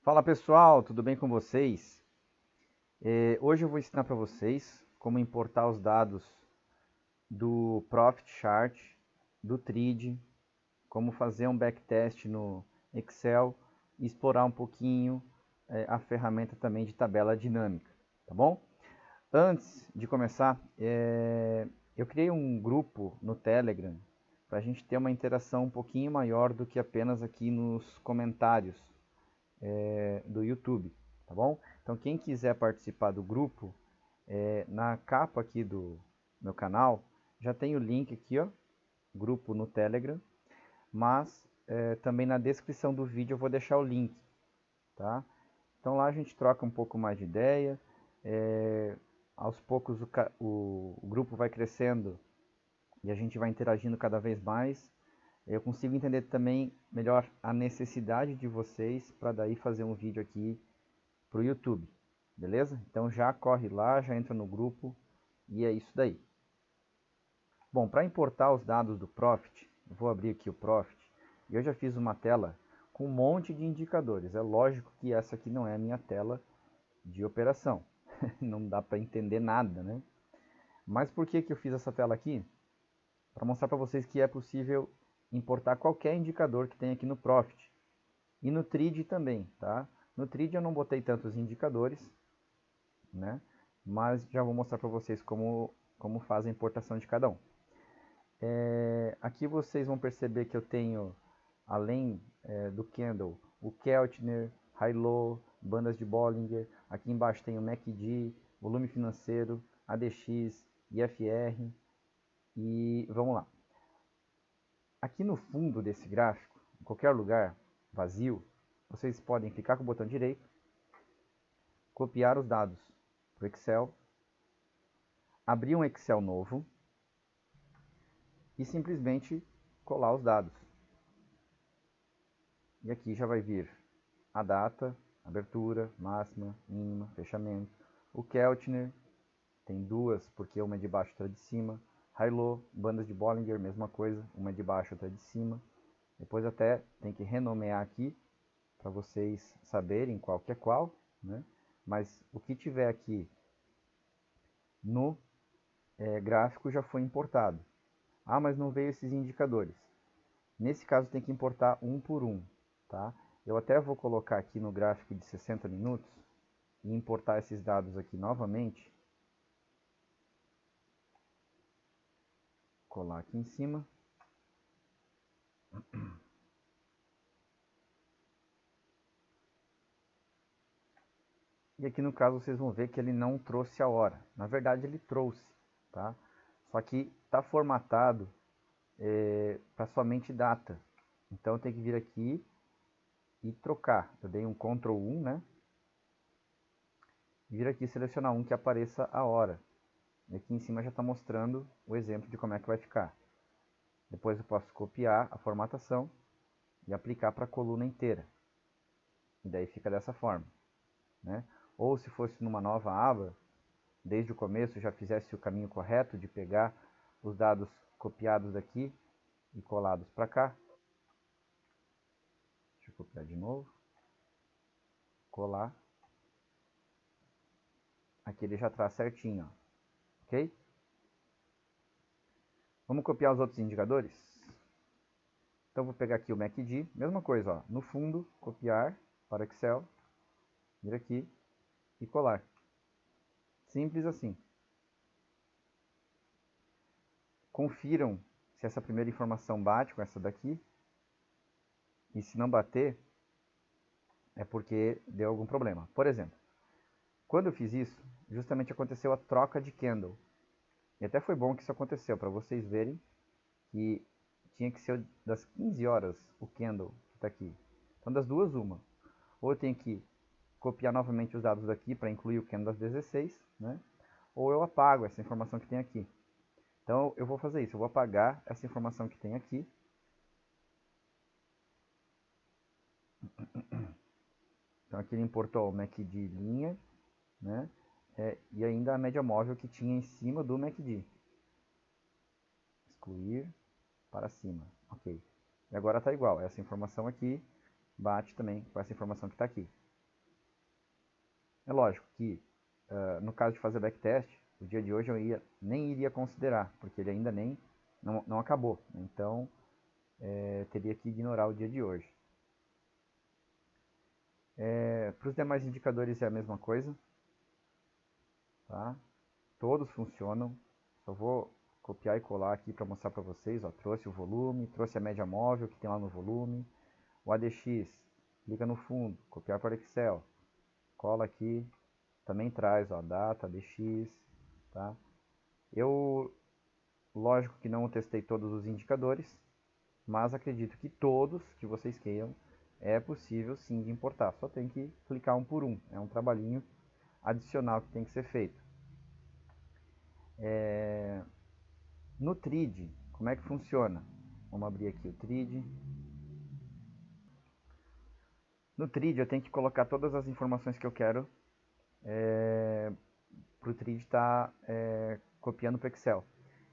Fala pessoal, tudo bem com vocês? Hoje eu vou ensinar para vocês como importar os dados do Profit Chart, do Trid, como fazer um backtest no Excel e explorar um pouquinho a ferramenta também de tabela dinâmica, tá bom? Antes de começar, eu criei um grupo no Telegram para a gente ter uma interação um pouquinho maior do que apenas aqui nos comentários do YouTube, tá bom? Então quem quiser participar do grupo, na capa aqui do meu canal, já tem o link aqui, ó, grupo no Telegram, mas também na descrição do vídeo eu vou deixar o link, tá? Então lá a gente troca um pouco mais de ideia, aos poucos o grupo vai crescendo e a gente vai interagindo cada vez mais. Eu consigo entender também melhor a necessidade de vocês para daí fazer um vídeo aqui para o YouTube, beleza? Então já corre lá, já entra no grupo e é isso daí. Bom, para importar os dados do Profit, eu vou abrir aqui o Profit e eu já fiz uma tela com um monte de indicadores. É lógico que essa aqui não é a minha tela de operação, não dá para entender nada, né? Mas por que eu fiz essa tela aqui? Para mostrar para vocês que é possível importar qualquer indicador que tem aqui no Profit. E no Trid também, tá? No Trid eu não botei tantos indicadores, né? Mas já vou mostrar para vocês como faz a importação de cada um. Aqui vocês vão perceber que eu tenho, além do Candle, o Keltner, High-Low, bandas de Bollinger. Aqui embaixo tem o MACD, volume financeiro, ADX, IFR e vamos lá. Aqui no fundo desse gráfico, em qualquer lugar vazio, vocês podem clicar com o botão direito, copiar os dados para o Excel, abrir um Excel novo e simplesmente colar os dados. E aqui já vai vir a data, abertura, máxima, mínima, fechamento. O Keltner tem duas, porque uma é de baixo e outra de cima. High-Low, bandas de Bollinger, mesma coisa, uma é de baixo e outra de cima. Depois até tem que renomear aqui, para vocês saberem qual que é qual, né? Mas o que tiver aqui no gráfico já foi importado. Ah, mas não veio esses indicadores. Nesse caso tem que importar um por um, tá? Eu até vou colocar aqui no gráfico de 60 minutos e importar esses dados aqui novamente. Colar aqui em cima. E aqui no caso vocês vão ver que ele não trouxe a hora. Na verdade ele trouxe, tá? Só que está formatado para somente data. Então tem que vir aqui e trocar. Eu dei um Ctrl 1, né? Vir aqui e selecionar um que apareça a hora. E aqui em cima já está mostrando o exemplo de como é que vai ficar. Depois eu posso copiar a formatação e aplicar para a coluna inteira. E daí fica dessa forma, né? Ou se fosse numa nova aba, desde o começo já fizesse o caminho correto de pegar os dados copiados daqui e colados para cá. Deixa eu copiar de novo. Colar. Aqui ele já traz certinho, ó. Ok? Vamos copiar os outros indicadores? Então vou pegar aqui o MACD, mesma coisa, ó, no fundo, copiar para Excel, vir aqui e colar. Simples assim. Confiram se essa primeira informação bate com essa daqui. E se não bater, é porque deu algum problema. Por exemplo, quando eu fiz isso, justamente aconteceu a troca de candle. E até foi bom que isso aconteceu, para vocês verem que tinha que ser das 15 horas o candle que está aqui. Então das duas, uma. Ou eu tenho que copiar novamente os dados daqui para incluir o candle das 16, né? Ou eu apago essa informação que tem aqui. Então eu vou fazer isso, eu vou apagar essa informação que tem aqui. Então aqui ele importou o MACD linha, né? E ainda a média móvel que tinha em cima do MACD. Excluir para cima, ok. E agora está igual, essa informação aqui bate também com essa informação que está aqui. É lógico que, no caso de fazer backtest, o dia de hoje eu nem iria considerar, porque ele ainda não acabou. Então, teria que ignorar o dia de hoje. Para os demais indicadores é a mesma coisa. Tá? Todos funcionam. Só vou copiar e colar aqui para mostrar para vocês. Ó, trouxe o volume, trouxe a média móvel que tem lá no volume. O ADX, clica no fundo, copiar para o Excel. Cola aqui, também traz ó, data, ADX. Tá? Lógico que não testei todos os indicadores, mas acredito que todos que vocês queiram é possível sim de importar. Só tem que clicar um por um. É um trabalhinho adicional que tem que ser feito. No TRID, como é que funciona? Vamos abrir aqui o TRID. No TRID eu tenho que colocar todas as informações que eu quero para o TRID estar copiando para o Excel.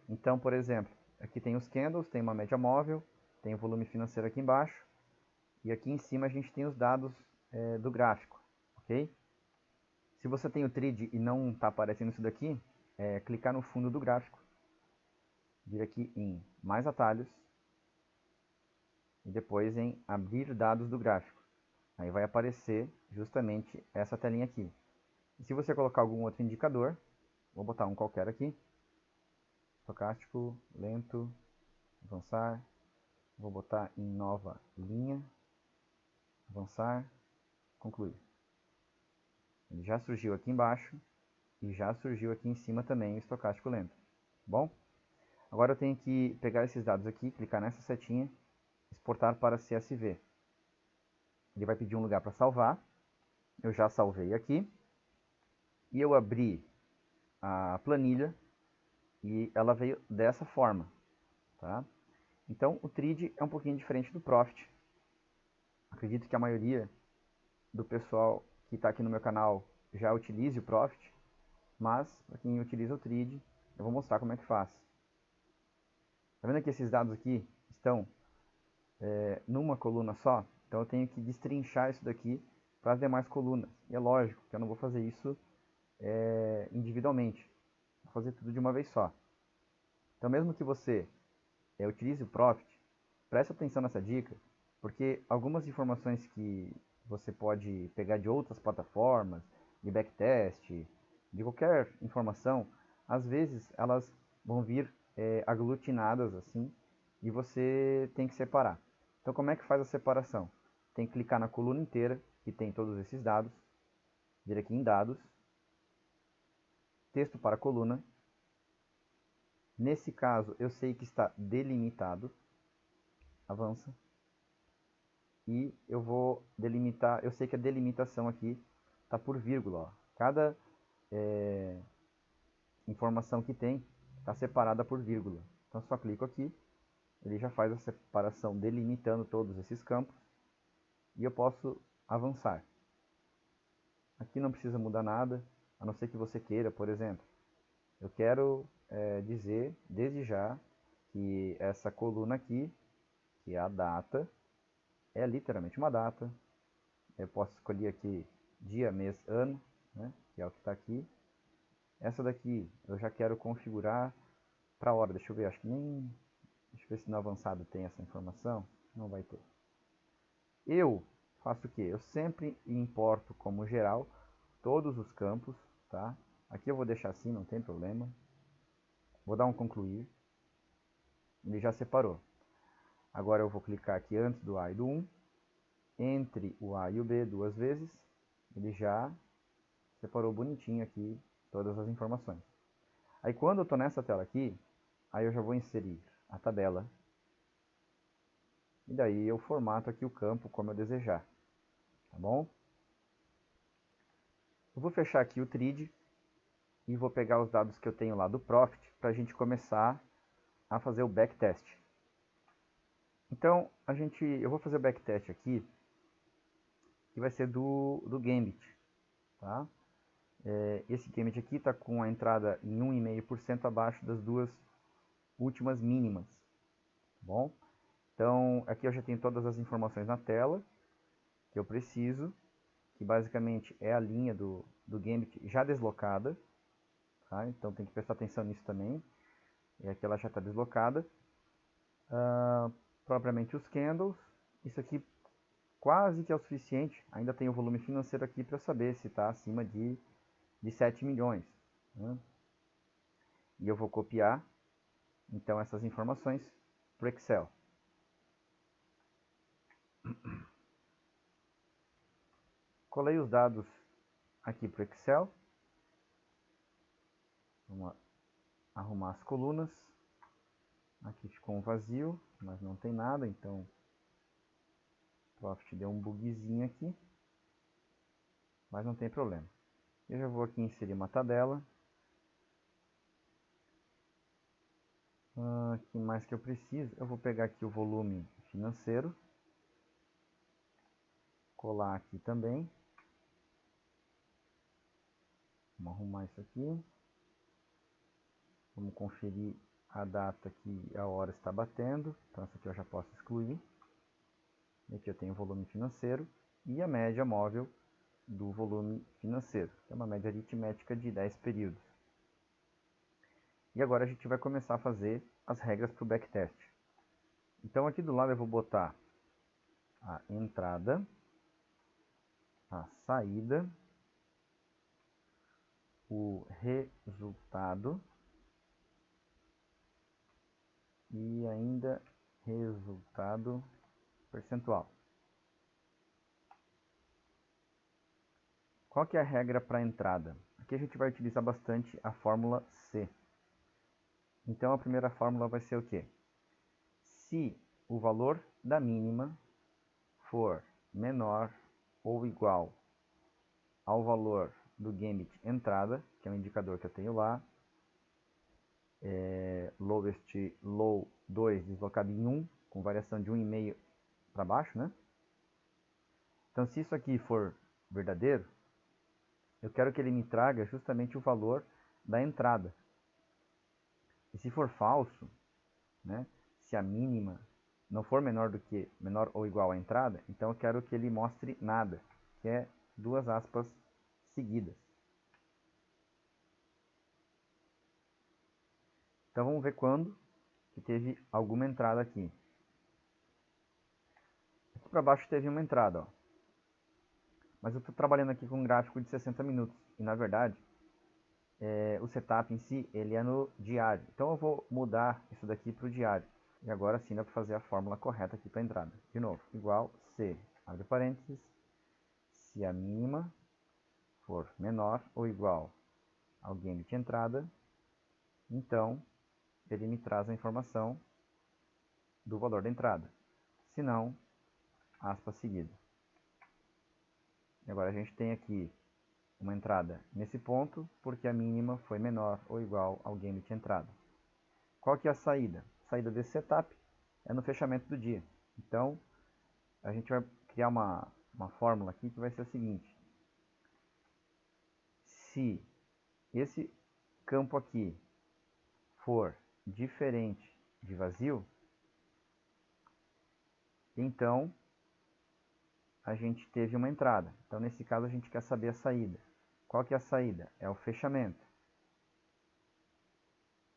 Então, por exemplo, aqui tem os candles, tem uma média móvel, tem o volume financeiro aqui embaixo, e aqui em cima a gente tem os dados do gráfico, ok? Se você tem o TRID e não está aparecendo isso daqui, clicar no fundo do gráfico, vir aqui em mais atalhos, e depois em abrir dados do gráfico. Aí vai aparecer justamente essa telinha aqui. E se você colocar algum outro indicador, vou botar um qualquer aqui, estocástico, lento, avançar, vou botar em nova linha, avançar, concluir. Ele já surgiu aqui embaixo e já surgiu aqui em cima também o estocástico lento. Bom, agora eu tenho que pegar esses dados aqui, clicar nessa setinha, exportar para CSV. Ele vai pedir um lugar para salvar. Eu já salvei aqui. E eu abri a planilha e ela veio dessa forma. Tá? Então o TRID é um pouquinho diferente do Profit. Acredito que a maioria do pessoal que está aqui no meu canal já utilize o Profit, mas para quem utiliza o TRID, eu vou mostrar como é que faz. Tá vendo que esses dados aqui estão numa coluna só? Então eu tenho que destrinchar isso daqui para as demais colunas. E é lógico que eu não vou fazer isso individualmente. Vou fazer tudo de uma vez só. Então mesmo que você utilize o Profit, preste atenção nessa dica, porque algumas informações que você pode pegar de outras plataformas, de backtest, de qualquer informação, às vezes elas vão vir aglutinadas assim, e você tem que separar. Então como é que faz a separação? Tem que clicar na coluna inteira, que tem todos esses dados, vir aqui em dados, texto para coluna. Nesse caso eu sei que está delimitado, avança. E eu vou delimitar, eu sei que a delimitação aqui está por vírgula. Ó. Cada informação que tem está separada por vírgula. Então só clico aqui, ele já faz a separação delimitando todos esses campos e eu posso avançar. Aqui não precisa mudar nada, a não ser que você queira, por exemplo, eu quero dizer desde já que essa coluna aqui, que é a data, é literalmente uma data. Eu posso escolher aqui dia, mês, ano, né, que é o que está aqui. Essa daqui eu já quero configurar para hora. Deixa eu ver, acho que nem... Deixa eu ver se no avançado tem essa informação. Não vai ter. Eu faço o que? Eu sempre importo como geral todos os campos, tá? Aqui eu vou deixar assim, não tem problema. Vou dar um concluir. Ele já separou. Agora eu vou clicar aqui antes do A e do 1. Entre o A e o B duas vezes. Ele já separou bonitinho aqui todas as informações. Aí quando eu estou nessa tela aqui, aí eu já vou inserir a tabela. E daí eu formato aqui o campo como eu desejar. Tá bom? Eu vou fechar aqui o TRID e vou pegar os dados que eu tenho lá do Profit para a gente começar a fazer o backtest. Então, eu vou fazer o backtest aqui, que vai ser do Gambit. Tá? Esse Gambit aqui está com a entrada em 1,5% abaixo das duas últimas mínimas. Tá bom? Então, aqui eu já tenho todas as informações na tela que eu preciso. que basicamente é a linha do Gambit já deslocada, tá? Então tem que prestar atenção nisso também. E aqui ela já está deslocada. Propriamente os candles, isso aqui quase que é o suficiente. Ainda tem o volume financeiro aqui para saber se está acima de 7 milhões. Né? E eu vou copiar então essas informações para o Excel. Colei os dados aqui para o Excel. Vamos arrumar as colunas. Aqui ficou um vazio, mas não tem nada, então o Profit deu um bugzinho aqui, mas não tem problema. Eu já vou aqui inserir uma tabela. O que mais que eu preciso? Eu vou pegar aqui o volume financeiro, colar aqui também. Vamos arrumar isso aqui. Vamos conferir a data que a hora está batendo. Então essa aqui eu já posso excluir. E aqui eu tenho o volume financeiro e a média móvel do volume financeiro. É uma média aritmética de 10 períodos. E agora a gente vai começar a fazer as regras para o backtest. Então aqui do lado eu vou botar a entrada, a saída, o resultado e ainda resultado percentual. Qual que é a regra para a entrada? Aqui a gente vai utilizar bastante a fórmula C. Então a primeira fórmula vai ser o quê? Se o valor da mínima for menor ou igual ao valor do Gambit entrada, que é um indicador que eu tenho lá, lowest low 2 deslocado em 1, com variação de 1,5 para baixo, né? Então se isso aqui for verdadeiro, eu quero que ele me traga justamente o valor da entrada. E se for falso, né, se a mínima não for menor ou igual à entrada, então eu quero que ele mostre nada, que é duas aspas seguidas. Então vamos ver quando que teve alguma entrada aqui. Aqui para baixo teve uma entrada, ó. Mas eu estou trabalhando aqui com um gráfico de 60 minutos. E na verdade, o setup em si, ele é no diário. Então eu vou mudar isso daqui para o diário. E agora sim dá para fazer a fórmula correta aqui para a entrada. De novo, igual C, abre parênteses, se a mínima for menor ou igual ao Gambit entrada, então ele me traz a informação do valor da entrada. Se não, aspas seguida. E agora a gente tem aqui uma entrada nesse ponto, porque a mínima foi menor ou igual ao Gambit entrada. Qual que é a saída? A saída desse setup é no fechamento do dia. Então, a gente vai criar uma fórmula aqui que vai ser a seguinte. Se esse campo aqui for diferente de vazio, então a gente teve uma entrada. Então, nesse caso, a gente quer saber a saída. Qual que é a saída? É o fechamento.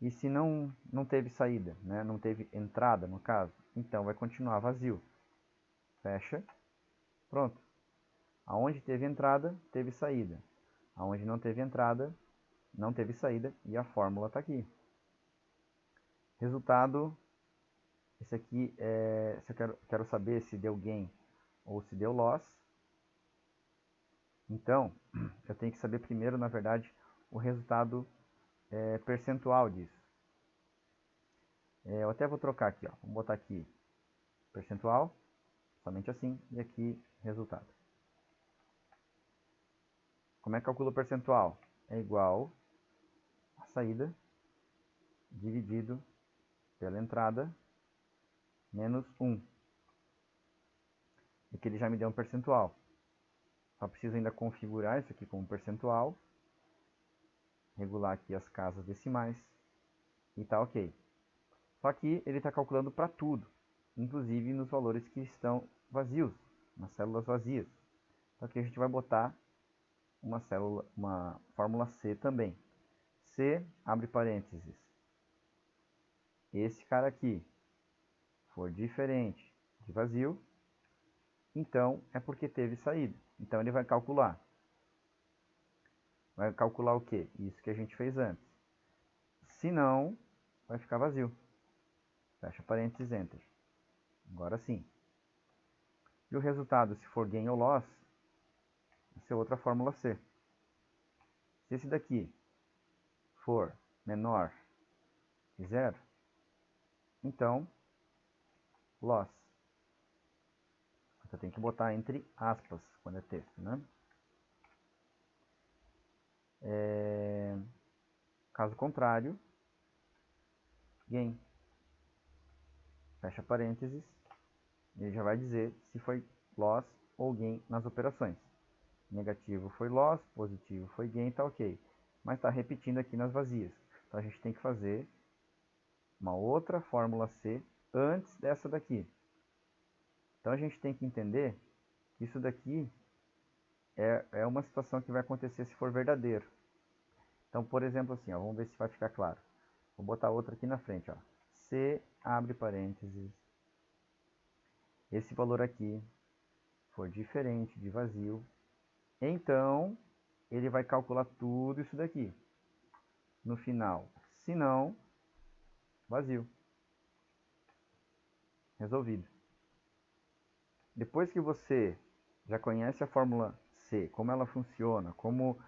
E se não teve saída, né? Não teve entrada, no caso, então vai continuar vazio. Fecha. Pronto. Aonde teve entrada, teve saída. Aonde não teve entrada, não teve saída. E a fórmula está aqui. Resultado. Esse aqui se eu quero saber se deu gain ou se deu loss. Então, eu tenho que saber primeiro, na verdade, o resultado percentual disso. Eu até vou trocar aqui, ó. Vamos botar aqui percentual, somente assim, e aqui resultado. Como é que calcula o percentual? É igual a saída dividido pela entrada menos 1. E aqui ele já me deu um percentual. Só preciso ainda configurar isso aqui como percentual, regular aqui as casas decimais e tá ok. Só que ele está calculando para tudo, inclusive nos valores que estão vazios, nas células vazias. Então aqui a gente vai botar uma fórmula C também. Se, abre parênteses, esse cara aqui for diferente de vazio, então é porque teve saída. Então ele vai calcular. Vai calcular o quê? Isso que a gente fez antes. Se não, vai ficar vazio. Fecha parênteses, enter. Agora sim. E o resultado, se for gain ou loss, vai ser outra fórmula C. Se esse daqui for menor que zero, então loss. Você tem que botar entre aspas quando é texto, né? Caso contrário, gain. Fecha parênteses. Ele já vai dizer se foi loss ou gain nas operações. Negativo foi loss, positivo foi gain, tá ok. Mas está repetindo aqui nas vazias. Então a gente tem que fazer uma outra fórmula C antes dessa daqui. Então a gente tem que entender que isso daqui é uma situação que vai acontecer se for verdadeiro. Então, por exemplo, assim, ó, vamos ver se vai ficar claro. Vou botar outra aqui na frente, ó. Se, abre parênteses, esse valor aqui for diferente de vazio, então ele vai calcular tudo isso daqui. No final, se não, vazio. Resolvido. Depois que você já conhece a fórmula C, como ela funciona, como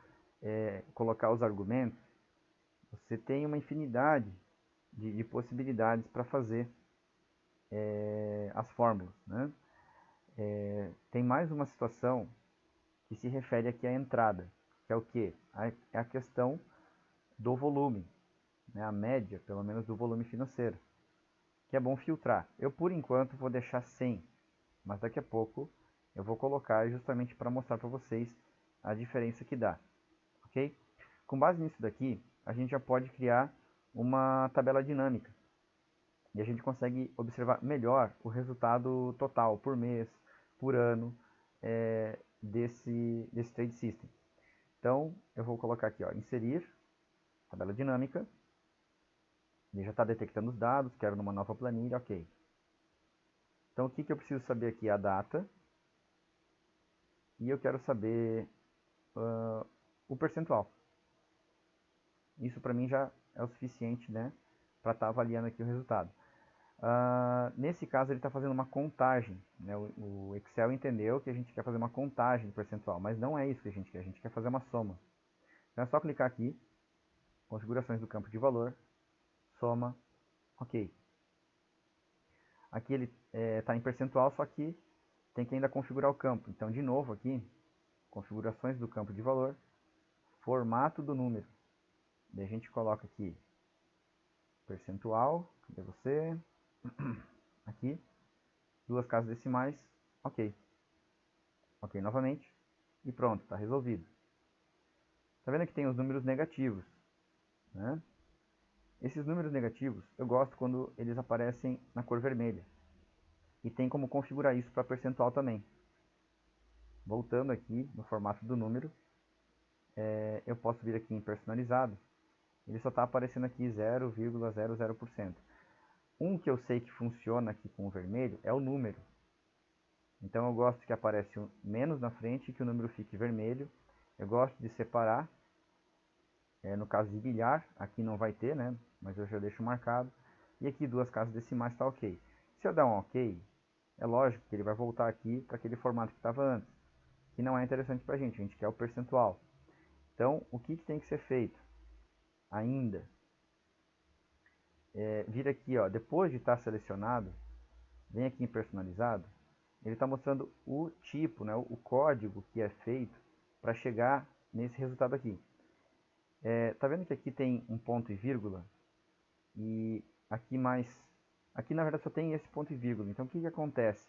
colocar os argumentos, você tem uma infinidade de possibilidades para fazer as fórmulas, né? Tem mais uma situação que se refere aqui à entrada, que é o que? É a questão do volume, né? A média, pelo menos, do volume financeiro, que é bom filtrar. Eu, por enquanto, vou deixar 100, mas daqui a pouco eu vou colocar justamente para mostrar para vocês a diferença que dá, ok? Com base nisso daqui, a gente já pode criar uma tabela dinâmica e a gente consegue observar melhor o resultado total por mês, por ano desse trade system. Então eu vou colocar aqui, ó, inserir tabela dinâmica. Ele já está detectando os dados, quero numa nova planilha, ok. Então o que eu preciso saber aqui? A data. E eu quero saber o percentual. Isso para mim já é o suficiente, né, para estar avaliando aqui o resultado. Nesse caso ele está fazendo uma contagem, né? O Excel entendeu que a gente quer fazer uma contagem de percentual, mas não é isso que a gente quer fazer uma soma. Então é só clicar aqui, configurações do campo de valor, soma, ok. Aqui ele está em percentual, só que tem que ainda configurar o campo. Então de novo aqui, configurações do campo de valor, formato do número. Daí a gente coloca aqui percentual, cadê você? Aqui, duas casas decimais, ok. Ok novamente, e pronto, está resolvido. Tá vendo que tem os números negativos, né? Esses números negativos, eu gosto quando eles aparecem na cor vermelha. E tem como configurar isso para percentual também. Voltando aqui no formato do número, eu posso vir aqui em personalizado. Ele só está aparecendo aqui 0,00%. Um que eu sei que funciona aqui com o vermelho é o número. Então eu gosto que aparece um menos na frente e que o número fique vermelho. Eu gosto de separar. No caso de bilhar, aqui não vai ter, né? Mas eu já deixo marcado. E aqui duas casas decimais está ok. Se eu dar um ok, é lógico que ele vai voltar aqui para aquele formato que estava antes. Que não é interessante para a gente quer o percentual. Então, o que tem que ser feito? Ainda. Vir aqui, ó, depois de estar selecionado, vem aqui em personalizado, ele está mostrando o tipo, né, o código que é feito para chegar nesse resultado aqui. Tá vendo que aqui tem um ponto e vírgula? E aqui aqui na verdade só tem esse ponto e vírgula. Então o que acontece?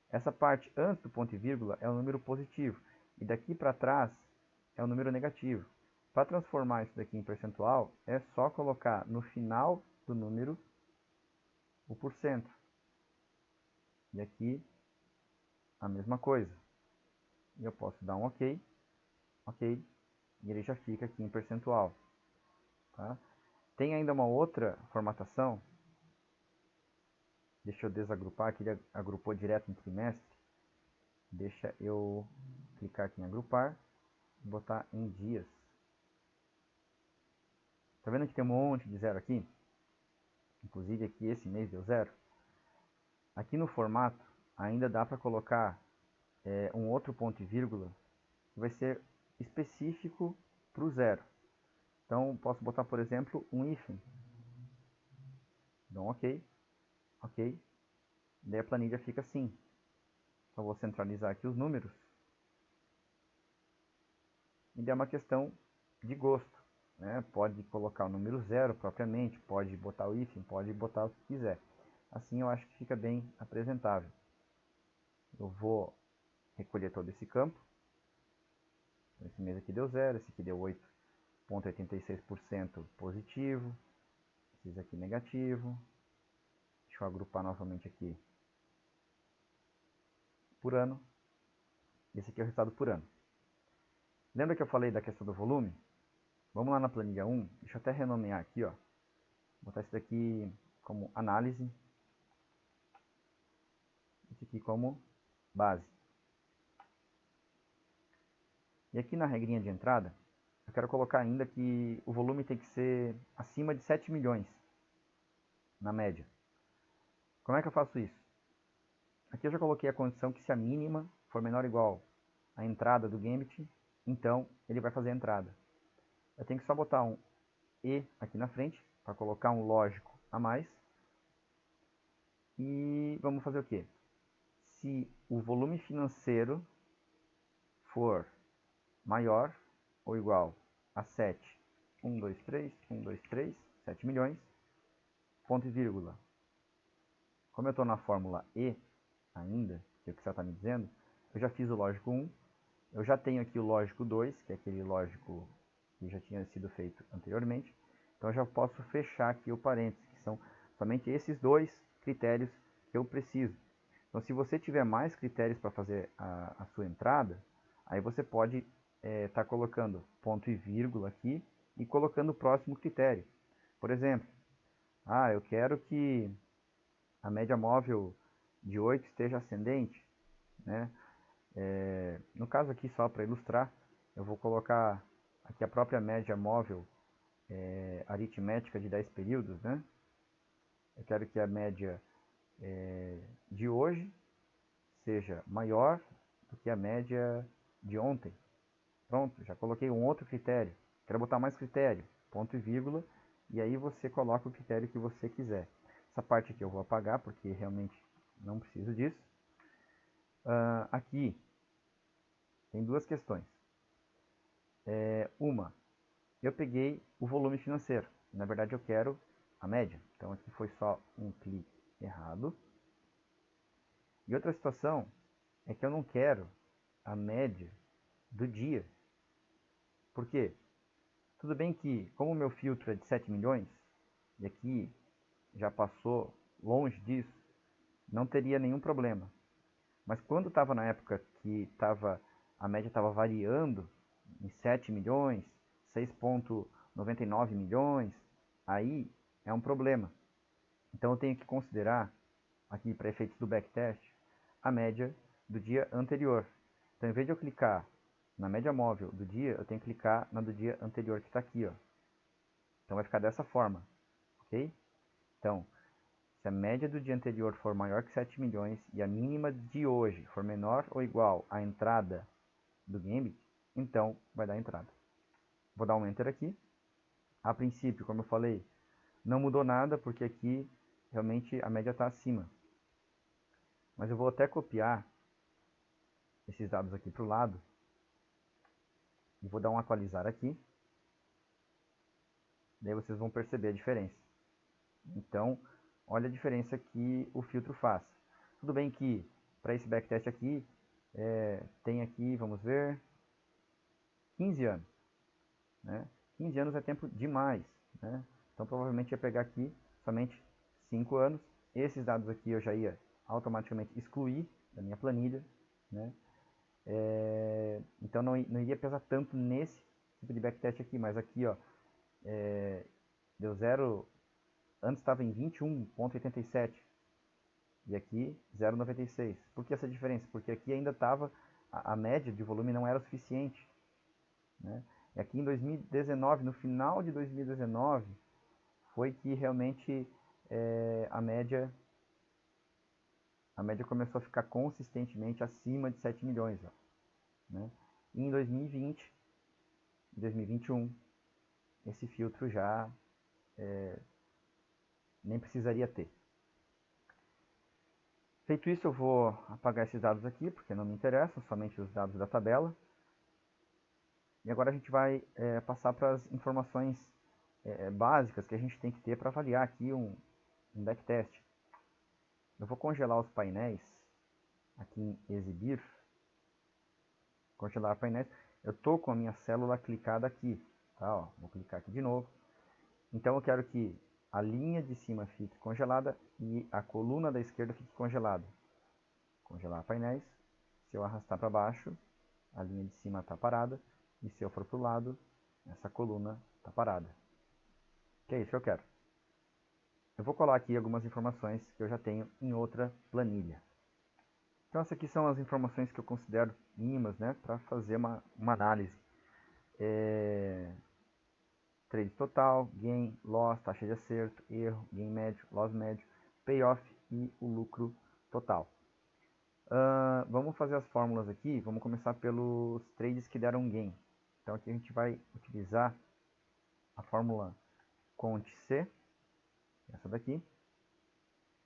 Essa parte antes do ponto e vírgula é um número positivo. E daqui para trás é um número negativo. Para transformar isso daqui em percentual, é só colocar no final do número o porcento. E aqui a mesma coisa. e eu posso dar um OK, OK, e ele já fica aqui em percentual. Tá? Tem ainda uma outra formatação, deixa eu desagrupar, aqui ele agrupou direto em trimestre, deixa eu clicar aqui em agrupar e botar em dias. Tá vendo que tem um monte de zero aqui? Inclusive aqui esse mês deu zero. Aqui no formato ainda dá para colocar um outro ponto e vírgula que vai ser específico para o zero. Então posso botar, por exemplo, um hífen. Dou um OK, OK. Daí a planilha fica assim. Só vou centralizar aqui os números. E daí é uma questão de gosto. Né? Pode colocar o número zero propriamente, pode botar o hífen, pode botar o que quiser. Assim eu acho que fica bem apresentável. Eu vou recolher todo esse campo. Esse mês aqui deu zero, esse aqui deu 8,86% positivo, esse aqui negativo. Deixa eu agrupar novamente aqui por ano. Esse aqui é o resultado por ano. Lembra que eu falei da questão do volume? Vamos lá na planilha 1, deixa eu até renomear aqui, ó. Vou botar esse daqui como análise, esse aqui como base. E aqui na regrinha de entrada, eu quero colocar ainda que o volume tem que ser acima de 7 milhões, na média. Como é que eu faço isso? Aqui eu já coloquei a condição que se a mínima for menor ou igual à entrada do Gambit, então ele vai fazer a entrada. Eu tenho que só botar um E aqui na frente, para colocar um lógico a mais. E vamos fazer o quê? Se o volume financeiro for maior ou igual a 7, 1, 2, 3, 1, 2, 3, 7 milhões, ponto e vírgula. Como eu estou na fórmula E ainda, que é o que você está me dizendo, eu já fiz o lógico 1, eu já tenho aqui o lógico 2, que é aquele lógico que já tinha sido feito anteriormente, então eu já posso fechar aqui o parênteses, que são somente esses dois critérios que eu preciso. Então, se você tiver mais critérios para fazer a sua entrada, aí você pode estar colocando ponto e vírgula aqui e colocando o próximo critério. Por exemplo, eu quero que a média móvel de 8 esteja ascendente, né? No caso aqui, só para ilustrar, eu vou colocar aqui a própria média móvel aritmética de 10 períodos, né? Eu quero que a média de hoje seja maior do que a média de ontem. Pronto, já coloquei um outro critério. Quero botar mais critério, ponto e vírgula, e aí você coloca o critério que você quiser. Essa parte aqui eu vou apagar, porque realmente não preciso disso. Aqui tem duas questões. Uma, eu peguei o volume financeiro. Na verdade eu quero a média. Então aqui foi só um clique errado. E outra situação é que eu não quero a média do dia. Por quê? Tudo bem que, como o meu filtro é de 7 milhões, e aqui já passou longe disso, não teria nenhum problema. Mas quando estava na época que a média estava variando em 7 milhões, 6,99 milhões, aí é um problema. Então eu tenho que considerar, aqui para efeitos do backtest, a média do dia anterior. Então, em vez de eu clicar na média móvel do dia, eu tenho que clicar na do dia anterior, que está aqui, ó. Então vai ficar dessa forma, ok? Então, se a média do dia anterior for maior que 7 milhões e a mínima de hoje for menor ou igual à entrada do Gambit, então vai dar entrada. Vou dar um Enter aqui. A princípio, como eu falei, não mudou nada, porque aqui realmente a média está acima. Mas eu vou até copiar esses dados aqui para o lado. E vou dar um atualizar aqui. Daí vocês vão perceber a diferença. Então, olha a diferença que o filtro faz. Tudo bem que para esse backtest aqui, tem aqui, vamos ver, 15 anos. Né? 15 anos é tempo demais. Né? Então, provavelmente ia pegar aqui somente 5 anos. Esses dados aqui eu já ia automaticamente excluir da minha planilha. Né? Então não iria pesar tanto nesse tipo de backtest aqui, mas aqui ó, deu 0, antes estava em 21,87 e aqui 0,96. Por que essa diferença? Porque aqui ainda estava, a média de volume não era o suficiente, né? E aqui em 2019, no final de 2019, foi que realmente a média começou a ficar consistentemente acima de 7 milhões. Ó, né? E em 2020, 2021, esse filtro já nem precisaria ter. Feito isso, eu vou apagar esses dados aqui, porque não me interessam, somente os dados da tabela. E agora a gente vai passar para as informações básicas que a gente tem que ter para avaliar aqui um backtest. Eu vou congelar os painéis aqui em exibir, congelar painéis. Eu estou com a minha célula clicada aqui, tá? Ó, vou clicar aqui de novo. Então eu quero que a linha de cima fique congelada e a coluna da esquerda fique congelada. Congelar painéis. Se eu arrastar para baixo, a linha de cima está parada. E se eu for para o lado, essa coluna está parada. Que é isso que eu quero. Eu vou colar aqui algumas informações que eu já tenho em outra planilha. Então essas aqui são as informações que eu considero mínimas, né, para fazer uma análise. Trade total, gain, loss, taxa de acerto, erro, gain médio, loss médio, payoff e o lucro total. Vamos fazer as fórmulas aqui. Vamos começar pelos trades que deram gain. Então aqui a gente vai utilizar a fórmula CONT-C, essa daqui.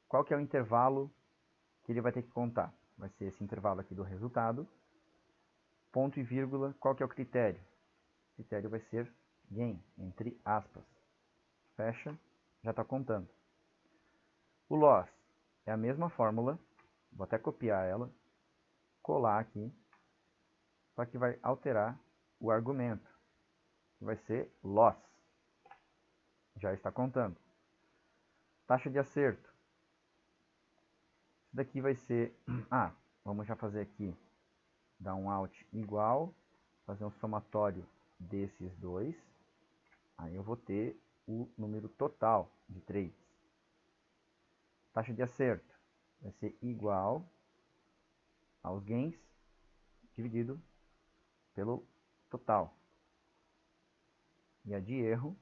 Qual que é o intervalo que ele vai ter que contar? Vai ser esse intervalo aqui do resultado. Ponto e vírgula, qual que é o critério? O critério vai ser gain, entre aspas. Fecha, já está contando. O loss é a mesma fórmula. Vou até copiar ela, colar aqui, só que vai alterar o argumento, que vai ser loss. Já está contando. Taxa de acerto. Isso daqui vai ser... vamos já fazer aqui, dar um alt igual, fazer um somatório desses dois. Aí eu vou ter o número total de trades. Taxa de acerto vai ser igual aos gains dividido pelo total. E a de erro,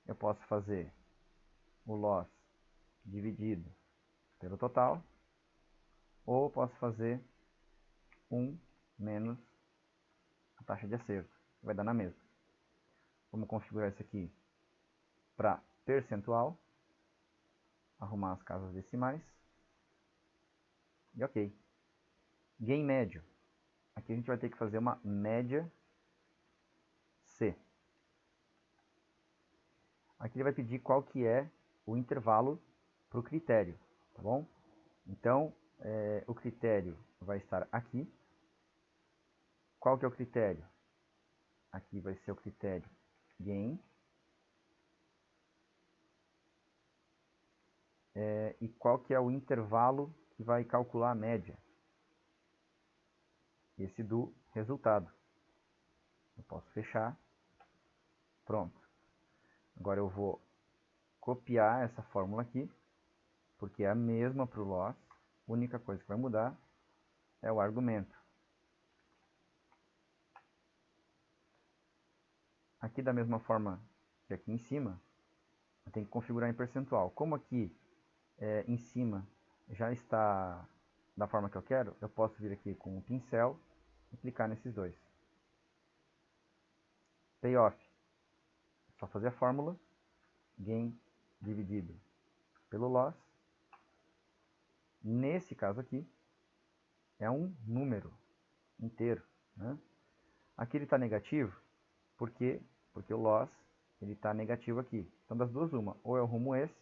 eu posso fazer o loss dividido pelo total, ou posso fazer 1 menos a taxa de acerto, vai dar na mesma. Vamos configurar isso aqui para percentual, arrumar as casas decimais, e ok. Gain médio, aqui a gente vai ter que fazer uma média C. Aqui ele vai pedir qual que é o intervalo para o critério, tá bom? Então, o critério vai estar aqui. Qual que é o critério? Aqui vai ser o critério gain. E qual que é o intervalo que vai calcular a média? Esse do resultado. Eu posso fechar. Pronto. Agora eu vou copiar essa fórmula aqui, porque é a mesma para o loss. A única coisa que vai mudar é o argumento. Aqui da mesma forma que aqui em cima, eu tenho que configurar em percentual. Como aqui em cima já está da forma que eu quero, eu posso vir aqui com o pincel e clicar nesses dois. Payoff. Só fazer a fórmula. Gain dividido pelo loss. Nesse caso aqui, é um número inteiro, né? Aqui ele está negativo, porque o loss está negativo aqui. Então das duas uma, ou eu arrumo esse,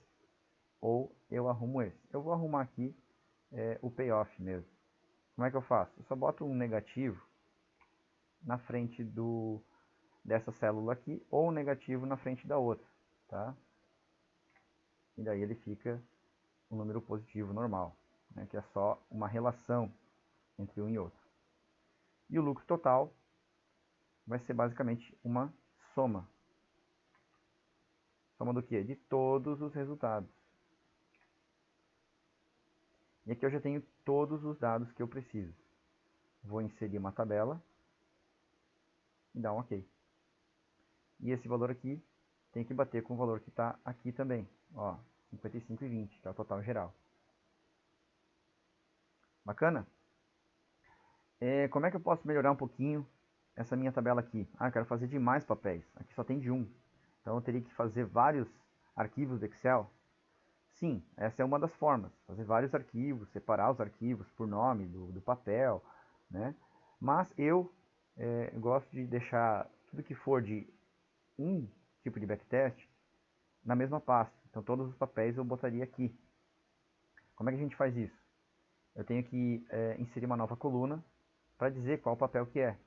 ou eu arrumo esse. Eu vou arrumar aqui o payoff mesmo. Como é que eu faço? Eu só boto um negativo na frente dessa célula aqui, ou um negativo na frente da outra, tá? E daí ele fica um número positivo normal, né? Que é só uma relação entre um e outro. E o lucro total vai ser basicamente uma soma. Soma do quê? De todos os resultados. E aqui eu já tenho todos os dados que eu preciso. Vou inserir uma tabela e dar um OK. E esse valor aqui tem que bater com o valor que está aqui também. Ó, 55,20, que é o total geral. Bacana? Como é que eu posso melhorar um pouquinho essa minha tabela aqui? Eu quero fazer de mais papéis. Aqui só tem de um. Então eu teria que fazer vários arquivos do Excel. Sim, essa é uma das formas. Fazer vários arquivos, separar os arquivos por nome do papel, né? Mas eu gosto de deixar tudo que for de um tipo de backtest na mesma pasta. Então todos os papéis eu botaria aqui. Como é que a gente faz isso? Eu tenho que inserir uma nova coluna para dizer qual papel que é.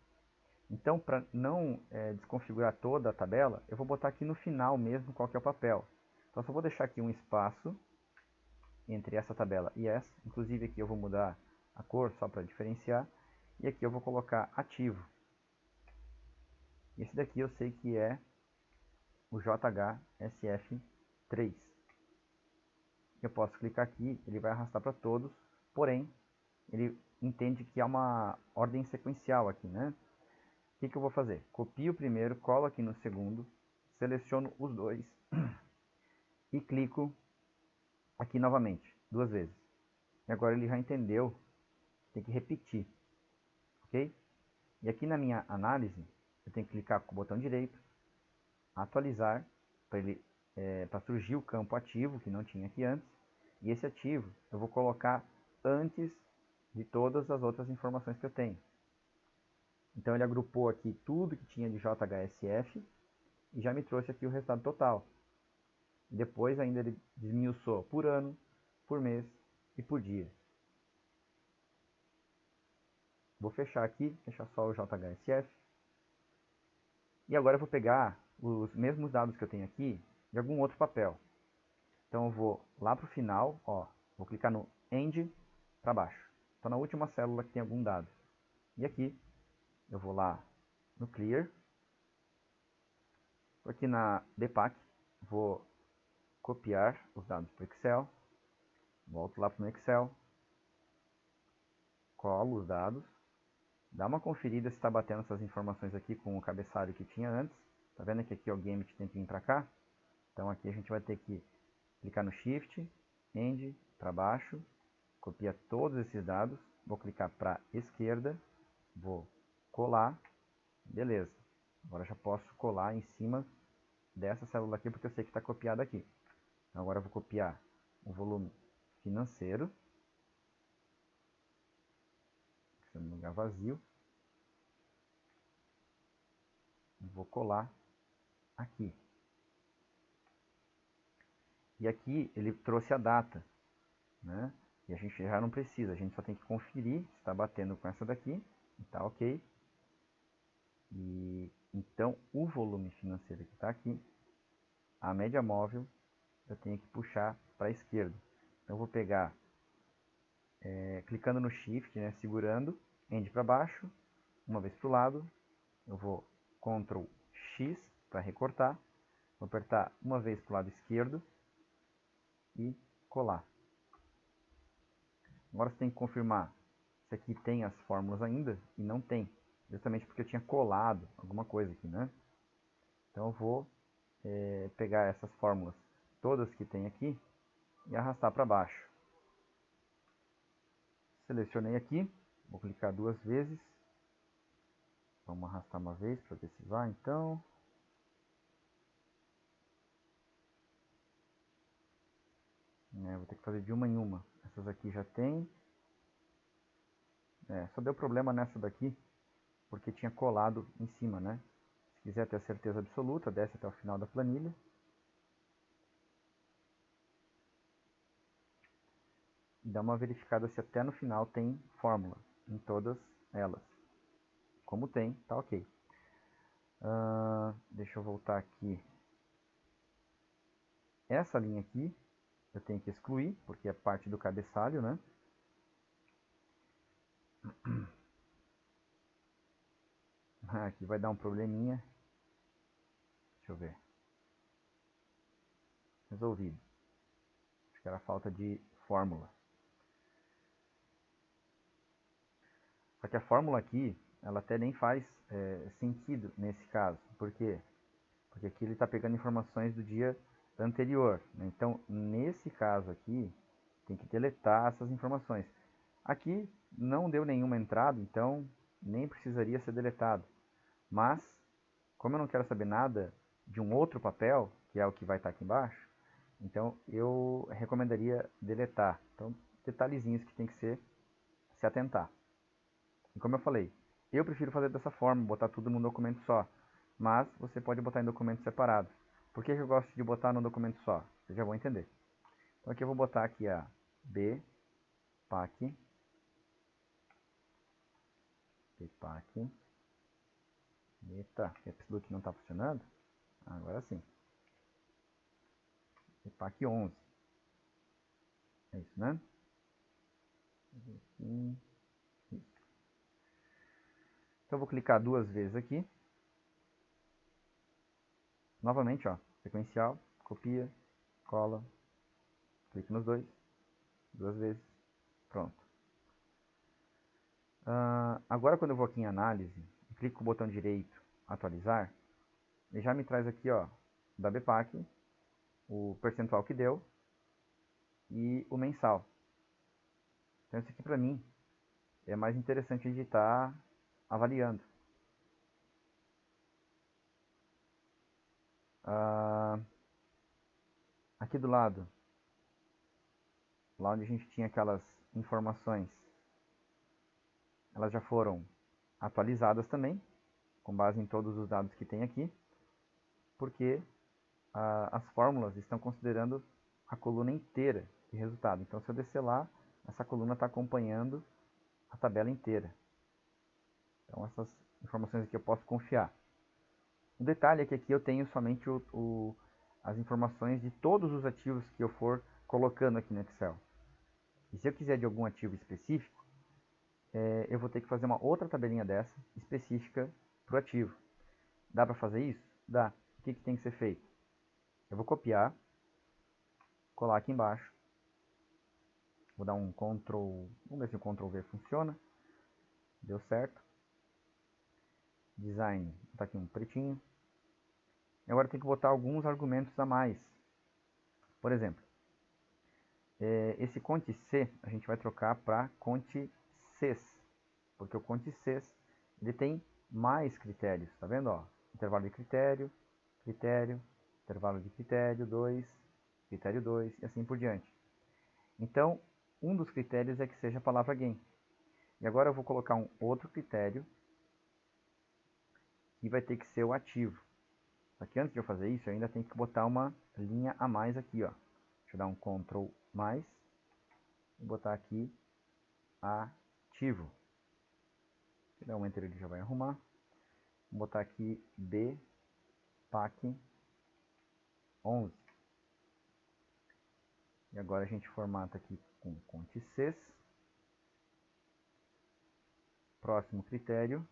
Então, para não desconfigurar toda a tabela, eu vou botar aqui no final mesmo qual que é o papel. Então, só vou deixar aqui um espaço entre essa tabela e essa. Inclusive, aqui eu vou mudar a cor só para diferenciar. E aqui eu vou colocar ativo. Esse daqui eu sei que é o JHSF3. Eu posso clicar aqui, ele vai arrastar para todos, porém, ele entende que há uma ordem sequencial aqui, né? O que eu vou fazer? Copio o primeiro, colo aqui no segundo, seleciono os dois e clico aqui novamente, 2 vezes. E agora ele já entendeu, tem que repetir, ok? E aqui na minha análise, eu tenho que clicar com o botão direito, atualizar, para surgir o campo ativo, que não tinha aqui antes, e esse ativo eu vou colocar antes de todas as outras informações que eu tenho. Então ele agrupou aqui tudo que tinha de JHSF e já me trouxe aqui o resultado total. Depois ainda ele desmiuçou por ano, por mês e por dia. Vou fechar aqui, fechar só o JHSF. E agora eu vou pegar os mesmos dados que eu tenho aqui de algum outro papel. Então eu vou lá para o final, ó, vou clicar no End para baixo. Então na última célula que tem algum dado. E aqui eu vou lá no Clear. Aqui na Depac, vou copiar os dados para o Excel. Volto lá para o Excel. Colo os dados. Dá uma conferida se está batendo essas informações aqui com o cabeçalho que tinha antes. Tá vendo que aqui o Gambit tem que vir para cá? Então aqui a gente vai ter que clicar no Shift, End, para baixo, copia todos esses dados, vou clicar para esquerda, vou colar, beleza. Agora já posso colar em cima dessa célula aqui, porque eu sei que está copiado aqui. Então agora eu vou copiar o volume financeiro, no lugar vazio, vou colar aqui. E aqui ele trouxe a data, né? E a gente já não precisa, a gente só tem que conferir se está batendo com essa daqui, e tá ok. E então o volume financeiro que está aqui, a média móvel, eu tenho que puxar para a esquerda. Então eu vou pegar, clicando no Shift, né, segurando, End para baixo, uma vez para o lado, eu vou Ctrl X para recortar, vou apertar uma vez para o lado esquerdo e colar. Agora você tem que confirmar se aqui tem as fórmulas ainda, e não tem, justamente porque eu tinha colado alguma coisa aqui, né? Então eu vou pegar essas fórmulas todas que tem aqui e arrastar para baixo. Selecionei aqui, vou clicar 2 vezes, vamos arrastar uma vez para ver se vai então. Vou ter que fazer de uma em uma. Essas aqui já tem. Só deu problema nessa daqui, porque tinha colado em cima, né? Se quiser ter a certeza absoluta, desce até o final da planilha. E dá uma verificada se até no final tem fórmula em todas elas. Como tem, tá ok. Deixa eu voltar aqui. Essa linha aqui eu tenho que excluir, porque é parte do cabeçalho, né? Aqui vai dar um probleminha. Deixa eu ver. Resolvido. Acho que era falta de fórmula. Só que a fórmula aqui, ela até nem faz sentido nesse caso. Por quê? Porque aqui ele está pegando informações do dia anterior, né? Então, nesse caso aqui, tem que deletar essas informações. Aqui não deu nenhuma entrada, então nem precisaria ser deletado. Mas, como eu não quero saber nada de um outro papel, que é o que vai estar aqui embaixo, então eu recomendaria deletar. Então, detalhezinhos que tem que se atentar. E como eu falei, eu prefiro fazer dessa forma, botar tudo num documento só. Mas você pode botar em documentos separados. Por que eu gosto de botar num documento só? Vocês já vão entender. Então aqui eu vou botar aqui a BPAC. BPAC. Eita, o Absolute não está funcionando? Agora sim. BPAC 11. É isso, né? Isso. Então eu vou clicar duas vezes aqui. Novamente, ó, sequencial, copia, cola, clique nos dois, duas vezes, pronto. Agora quando eu vou aqui em análise, clico com o botão direito, atualizar, ele já me traz aqui, ó, da BPAC, o percentual que deu e o mensal. Então isso aqui para mim é mais interessante de estar avaliando. Aqui do lado, lá onde a gente tinha aquelas informações, elas já foram atualizadas também, com base em todos os dados que tem aqui, porque as fórmulas estão considerando a coluna inteira de resultado. Então, se eu descer lá, essa coluna está acompanhando a tabela inteira. Então, essas informações aqui eu posso confiar. O detalhe é que aqui eu tenho somente as informações de todos os ativos que eu for colocando aqui no Excel. E se eu quiser de algum ativo específico, eu vou ter que fazer uma outra tabelinha dessa, específica para o ativo. Dá para fazer isso? Dá. O que tem que ser feito? Eu vou copiar, colar aqui embaixo. Vou dar um Ctrl, vamos ver se o Ctrl V funciona. Deu certo. Design, tá aqui um pretinho. E agora tem que botar alguns argumentos a mais. Por exemplo, esse Conte C a gente vai trocar para Conte Cs, porque o Conte Cs ele tem mais critérios, tá vendo? Ó, intervalo de critério, critério, intervalo de critério 2, critério 2 e assim por diante. Então, um dos critérios é que seja a palavra gain. E agora eu vou colocar um outro critério que vai ter que ser o ativo. Só que antes de eu fazer isso, eu ainda tenho que botar uma linha a mais aqui, ó. Deixa eu dar um Ctrl mais e botar aqui ativo. Se der um Enter ele já vai arrumar. Vou botar aqui BPAC 11. E agora a gente formata aqui com Conte Cs. Próximo critério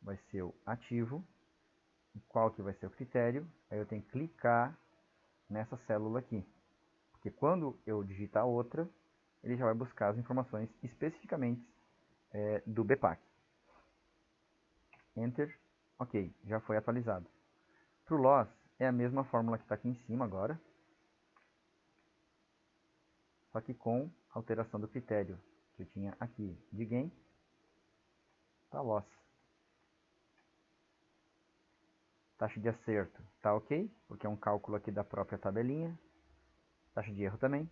vai ser o ativo. E qual que vai ser o critério? Aí eu tenho que clicar nessa célula aqui. Porque quando eu digitar outra, ele já vai buscar as informações especificamente do BPAC. Enter. Ok, já foi atualizado. Para o loss, é a mesma fórmula que está aqui em cima agora. Só que com alteração do critério que eu tinha aqui de gain, está loss. Taxa de acerto está ok, porque é um cálculo aqui da própria tabelinha. Taxa de erro também.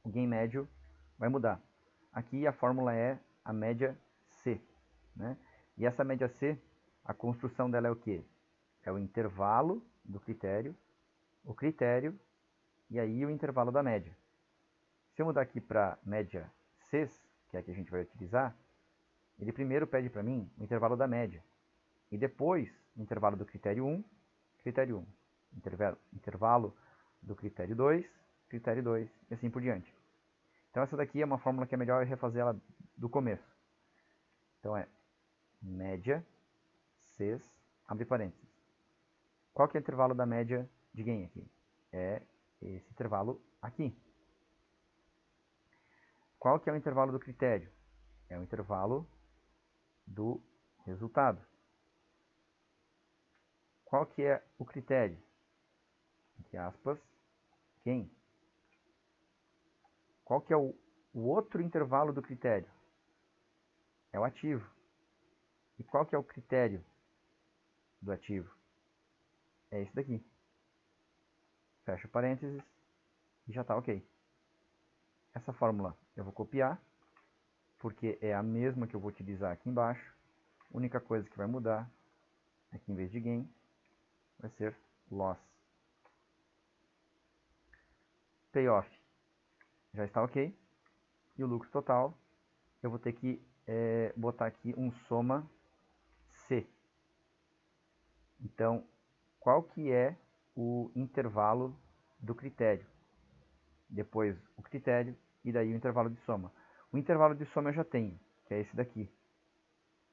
O gain médio vai mudar. Aqui a fórmula é a média C, né? E essa média C, a construção dela é o quê? É o intervalo do critério, o critério e aí o intervalo da média. Se eu mudar aqui para média Cs, que é a que a gente vai utilizar, ele primeiro pede para mim o intervalo da média. E depois o intervalo do critério 1, critério 1. Intervalo do critério 2, critério 2 e assim por diante. Então essa daqui é uma fórmula que é melhor refazer ela do começo. Então é média, Cs, abre parênteses. Qual que é o intervalo da média de gain aqui? É esse intervalo aqui. Qual que é o intervalo do critério? É o intervalo do resultado. Qual que é o critério? Entre aspas, gain. Qual que é o outro intervalo do critério? É o ativo. E qual que é o critério do ativo? É esse daqui. Fecha parênteses e já está ok. Essa fórmula eu vou copiar, porque é a mesma que eu vou utilizar aqui embaixo. A única coisa que vai mudar é que em vez de gain, vai ser loss. Payoff já está ok. E o lucro total, eu vou ter que botar aqui um soma C. Então, qual que é o intervalo do critério? Depois o critério e daí o intervalo de soma. O intervalo de soma eu já tenho, que é esse daqui.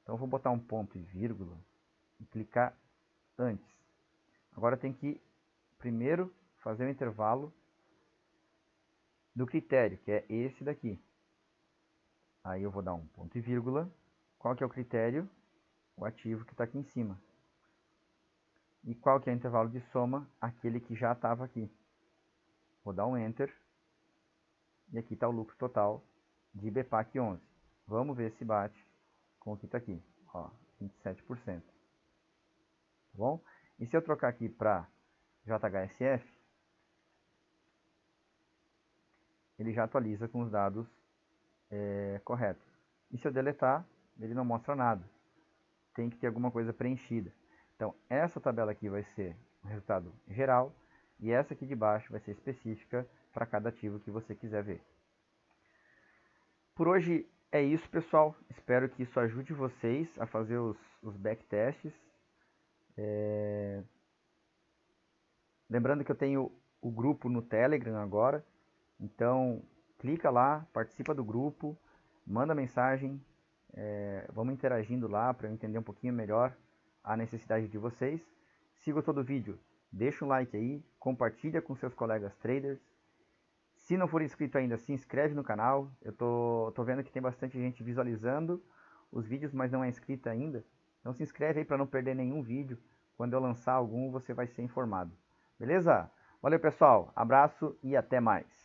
Então eu vou botar um ponto e vírgula e clicar antes. Agora tem que primeiro fazer o intervalo do critério, que é esse daqui. Aí eu vou dar um ponto e vírgula. Qual que é o critério? O ativo que está aqui em cima. E qual que é o intervalo de soma? Aquele que já estava aqui. Vou dar um Enter. E aqui está o lucro total de BPAC 11. Vamos ver se bate com o que está aqui. Ó, 27%. Tá bom? E se eu trocar aqui para JHSF, ele já atualiza com os dados corretos. E se eu deletar, ele não mostra nada. Tem que ter alguma coisa preenchida. Então, essa tabela aqui vai ser o resultado geral e essa aqui de baixo vai ser específica para cada ativo que você quiser ver. Por hoje é isso, pessoal. Espero que isso ajude vocês a fazer os backtests. Lembrando que eu tenho o grupo no Telegram agora. Então, clica lá, participa do grupo, manda mensagem. Vamos interagindo lá para eu entender um pouquinho melhor a necessidade de vocês. Se gostou do vídeo, deixa um like aí, compartilha com seus colegas traders. Se não for inscrito ainda, se inscreve no canal. Eu tô vendo que tem bastante gente visualizando os vídeos, mas não é inscrita ainda. Então se inscreve aí para não perder nenhum vídeo. Quando eu lançar algum, você vai ser informado. Beleza? Valeu, pessoal. Abraço e até mais.